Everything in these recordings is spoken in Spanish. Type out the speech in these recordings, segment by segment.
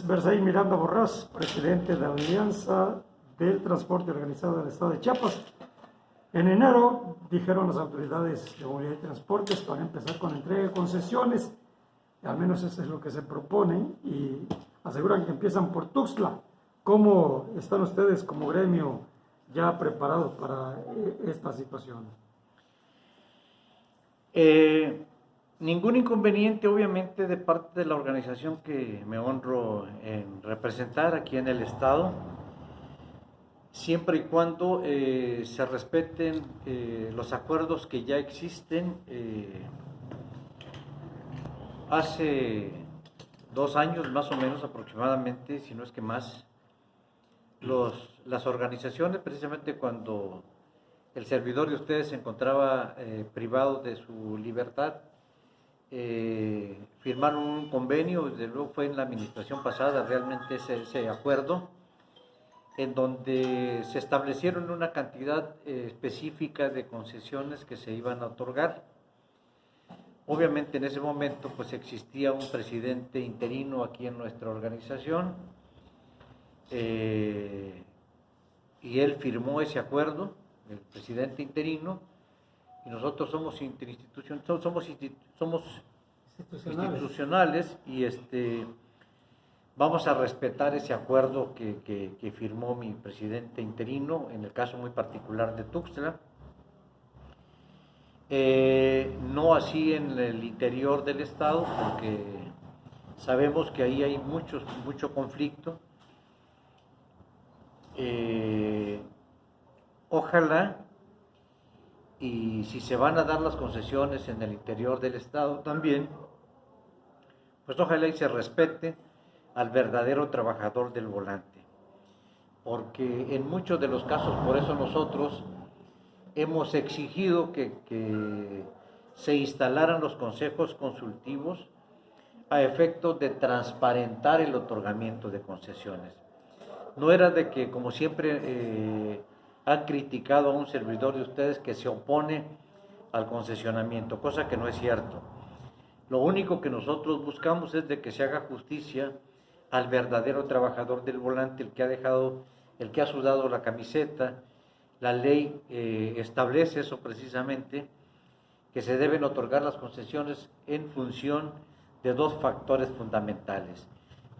Berzaín Miranda Borrás, presidente de la Alianza del Transporte Organizado del Estado de Chiapas. En enero dijeron las autoridades de movilidad y transportes que van a empezar con la entrega de concesiones, al menos eso es lo que se propone, y aseguran que empiezan por Tuxtla. ¿Cómo están ustedes como gremio ya preparados para esta situación? Ningún inconveniente, obviamente, de parte de la organización que me honro en representar aquí en el Estado, siempre y cuando se respeten los acuerdos que ya existen. Hace 2 años, más o menos aproximadamente, si no es que más, las organizaciones, precisamente cuando el servidor de ustedes se encontraba privado de su libertad, firmaron un convenio, desde luego fue en la administración pasada realmente ese acuerdo, en donde se establecieron una cantidad específica de concesiones que se iban a otorgar. Obviamente en ese momento pues existía un presidente interino aquí en nuestra organización, y él firmó ese acuerdo, el presidente interino, y nosotros somos institucionales y vamos a respetar ese acuerdo que firmó mi presidente interino, en el caso muy particular de Tuxtla. No así en el interior del estado, porque sabemos que ahí hay mucho conflicto. Ojalá, y si se van a dar las concesiones en el interior del estado también, pues ojalá y se respete al verdadero trabajador del volante, porque en muchos de los casos, por eso nosotros hemos exigido que se instalaran los consejos consultivos a efectos de transparentar el otorgamiento de concesiones. No era de que, como siempre han criticado a un servidor de ustedes que se opone al concesionamiento, cosa que no es cierto. Lo único que nosotros buscamos es de que se haga justicia al verdadero trabajador del volante, el que ha sudado la camiseta. La ley establece eso precisamente, que se deben otorgar las concesiones en función de 2 factores fundamentales.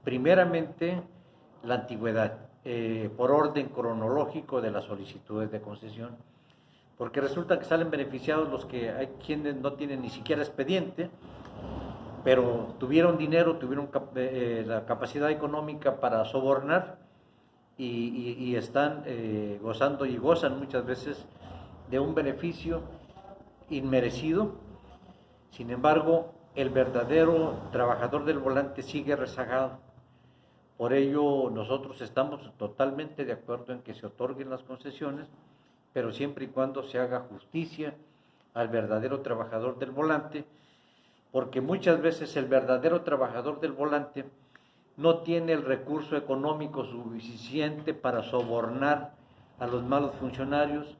Primeramente, la antigüedad, por orden cronológico de las solicitudes de concesión, porque resulta que salen beneficiados los que hay quienes no tienen ni siquiera expediente, pero tuvieron dinero, tuvieron la capacidad económica para sobornar y están gozando y gozan muchas veces de un beneficio inmerecido. Sin embargo, el verdadero trabajador del volante sigue rezagado. Por ello, nosotros estamos totalmente de acuerdo en que se otorguen las concesiones, pero siempre y cuando se haga justicia al verdadero trabajador del volante, porque muchas veces el verdadero trabajador del volante no tiene el recurso económico suficiente para sobornar a los malos funcionarios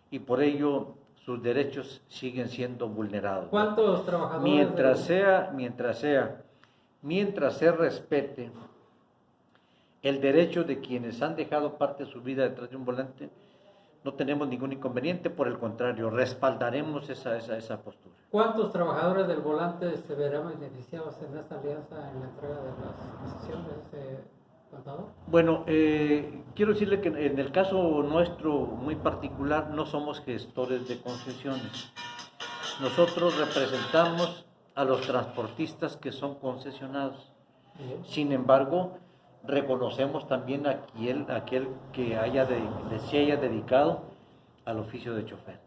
y por ello sus derechos siguen siendo vulnerados. ¿Cuántos trabajadores? Mientras se respete el derecho de quienes han dejado parte de su vida detrás de un volante, no tenemos ningún inconveniente, por el contrario, respaldaremos esa postura. ¿Cuántos trabajadores del volante se verán beneficiados en esta alianza en la entrega de las concesiones, contador? Bueno, quiero decirle que en el caso nuestro muy particular no somos gestores de concesiones. Nosotros representamos a los transportistas que son concesionados. Bien. Sin embargo, reconocemos también a aquel que se haya dedicado al oficio de chofer.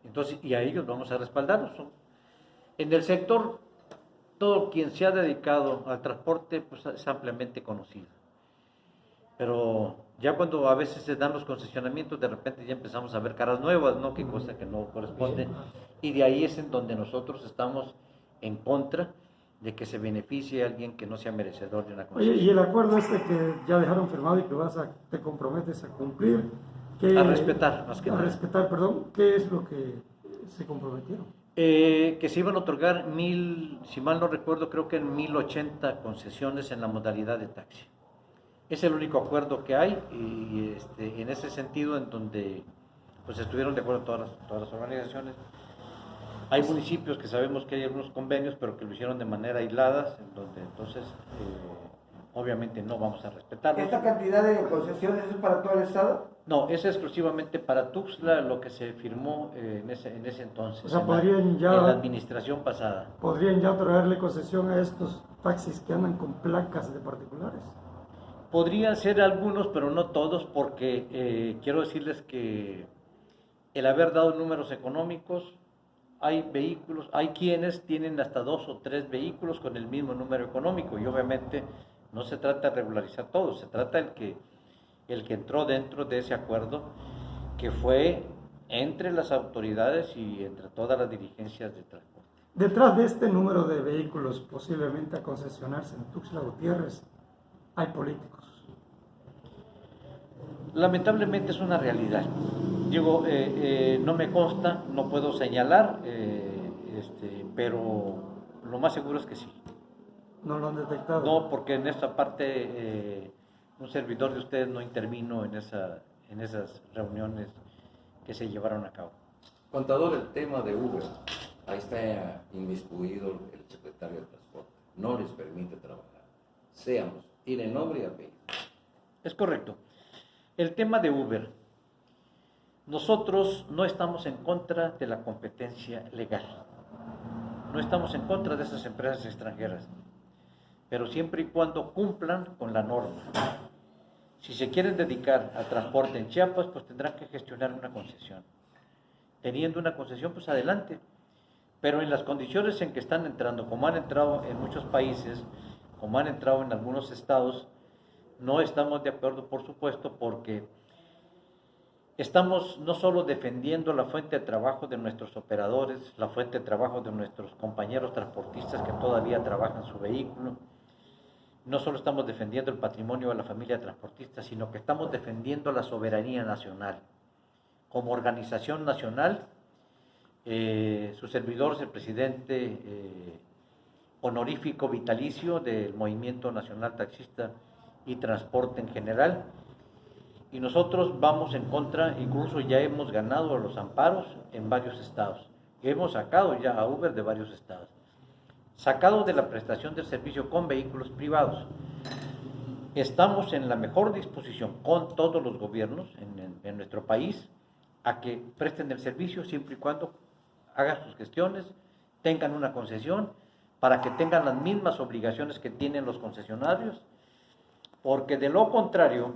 Entonces, y a ellos vamos a respaldarlos. En el sector, todo quien se ha dedicado al transporte pues, es ampliamente conocido. Pero ya cuando a veces se dan los concesionamientos, de repente ya empezamos a ver caras nuevas, ¿no? Que cosa que no corresponde. Y de ahí es en donde nosotros estamos en contra de que se beneficie a alguien que no sea merecedor de una concesión. Oye, y el acuerdo que ya dejaron firmado y que te comprometes a cumplir, a respetar, más que nada. A respetar, perdón, ¿qué es lo que se comprometieron? Que se iban a otorgar si mal no recuerdo, creo que en 1080 concesiones en la modalidad de taxi. Es el único acuerdo que hay y en ese sentido en donde pues estuvieron de acuerdo todas las organizaciones. Hay municipios que sabemos que hay algunos convenios, pero que lo hicieron de manera aislada, en donde entonces obviamente no vamos a respetarlos. ¿Esta cantidad de concesiones es para todo el estado? No, es exclusivamente para Tuxtla lo que se firmó en ese entonces, O sea, en la administración pasada. ¿Podrían ya otorgarle concesión a estos taxis que andan con placas de particulares? Podrían ser algunos, pero no todos, porque quiero decirles que el haber dado números económicos, hay vehículos, hay quienes tienen hasta 2 o 3 vehículos con el mismo número económico y obviamente no se trata de regularizar todo, se trata el que entró dentro de ese acuerdo que fue entre las autoridades y entre todas las dirigencias de transporte. Detrás de este número de vehículos posiblemente a concesionarse en Tuxtla Gutiérrez, hay políticos. Lamentablemente es una realidad. Digo, no me consta, no puedo señalar, pero lo más seguro es que sí. ¿No lo han detectado? No, porque en esta parte un servidor de ustedes no intervino en esas reuniones que se llevaron a cabo. Contador, el tema de Uber, ahí está inmiscuido el secretario de Transporte, no les permite trabajar. Seamos, tiene nombre y apellido. Es correcto. El tema de Uber, nosotros no estamos en contra de la competencia legal, no estamos en contra de esas empresas extranjeras, pero siempre y cuando cumplan con la norma. Si se quieren dedicar al transporte en Chiapas, pues tendrán que gestionar una concesión. Teniendo una concesión, pues adelante. Pero en las condiciones en que están entrando, como han entrado en muchos países, como han entrado en algunos estados, no estamos de acuerdo, por supuesto, porque estamos no solo defendiendo la fuente de trabajo de nuestros operadores, la fuente de trabajo de nuestros compañeros transportistas que todavía trabajan su vehículo, no solo estamos defendiendo el patrimonio de la familia transportista, sino que estamos defendiendo la soberanía nacional. Como organización nacional, su servidor es el presidente honorífico vitalicio del Movimiento Nacional Taxista y Transporte en general, y nosotros vamos en contra, incluso ya hemos ganado los amparos en varios estados, hemos sacado ya a Uber de varios estados, sacado de la prestación del servicio con vehículos privados. Estamos en la mejor disposición con todos los gobiernos en nuestro país a que presten el servicio siempre y cuando hagan sus gestiones, tengan una concesión, para que tengan las mismas obligaciones que tienen los concesionarios, porque de lo contrario,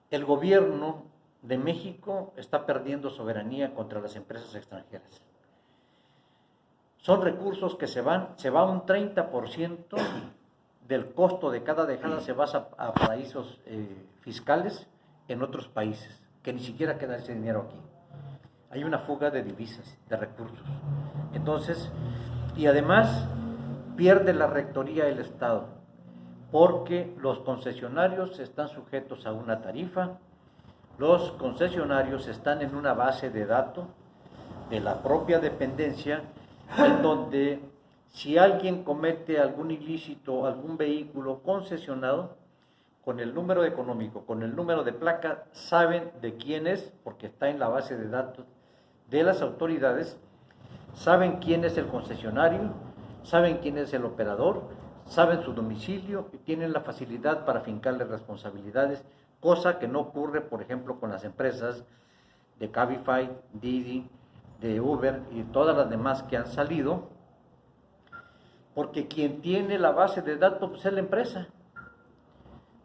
el gobierno de México está perdiendo soberanía contra las empresas extranjeras. Son recursos que se va un 30% del costo de cada dejada se va a paraísos fiscales en otros países, que ni siquiera queda ese dinero aquí. Hay una fuga de divisas, de recursos. Entonces, y además pierde la rectoría del Estado, porque los concesionarios están sujetos a una tarifa, los concesionarios están en una base de datos de la propia dependencia, en donde si alguien comete algún ilícito, algún vehículo concesionado, con el número económico, con el número de placa, saben de quién es, porque está en la base de datos de las autoridades, saben quién es el concesionario, saben quién es el operador, saben su domicilio y tienen la facilidad para fincarle responsabilidades, cosa que no ocurre, por ejemplo, con las empresas de Cabify, Didi, de Uber y todas las demás que han salido, porque quien tiene la base de datos pues, es la empresa.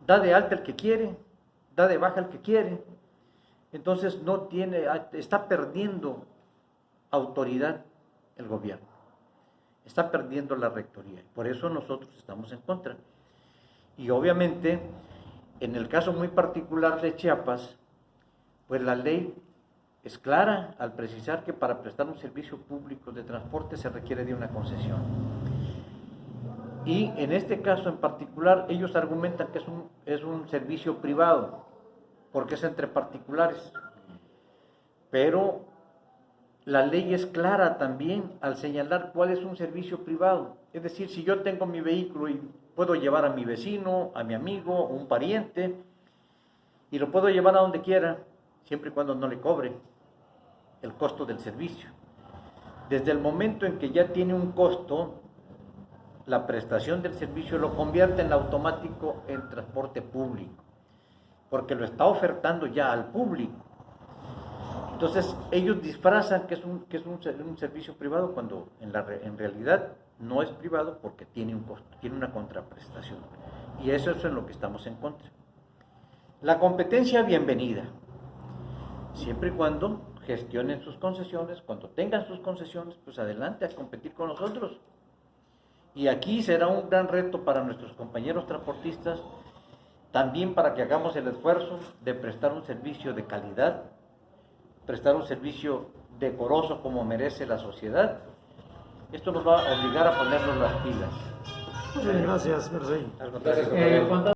Da de alta el que quiere, da de baja el que quiere. Entonces está perdiendo autoridad el gobierno, está perdiendo la rectoría. Por eso nosotros estamos en contra. Y obviamente, en el caso muy particular de Chiapas, pues la ley es clara al precisar que para prestar un servicio público de transporte se requiere de una concesión. Y en este caso en particular, ellos argumentan que es un servicio privado, porque es entre particulares. Pero la ley es clara también al señalar cuál es un servicio privado. Es decir, si yo tengo mi vehículo y puedo llevar a mi vecino, a mi amigo, un pariente, y lo puedo llevar a donde quiera, siempre y cuando no le cobre el costo del servicio. Desde el momento en que ya tiene un costo, la prestación del servicio lo convierte en automático en transporte público, porque lo está ofertando ya al público. Entonces ellos disfrazan que es un servicio privado cuando en realidad no es privado porque tiene un costo, tiene una contraprestación. Y eso es en lo que estamos en contra. La competencia, bienvenida, siempre y cuando gestionen sus concesiones. Cuando tengan sus concesiones, pues adelante a competir con nosotros. Y aquí será un gran reto para nuestros compañeros transportistas, también para que hagamos el esfuerzo de prestar un servicio de calidad, prestar un servicio decoroso como merece la sociedad. Esto nos va a obligar a ponernos las pilas. Muchas gracias, Mercedes. Al contrario.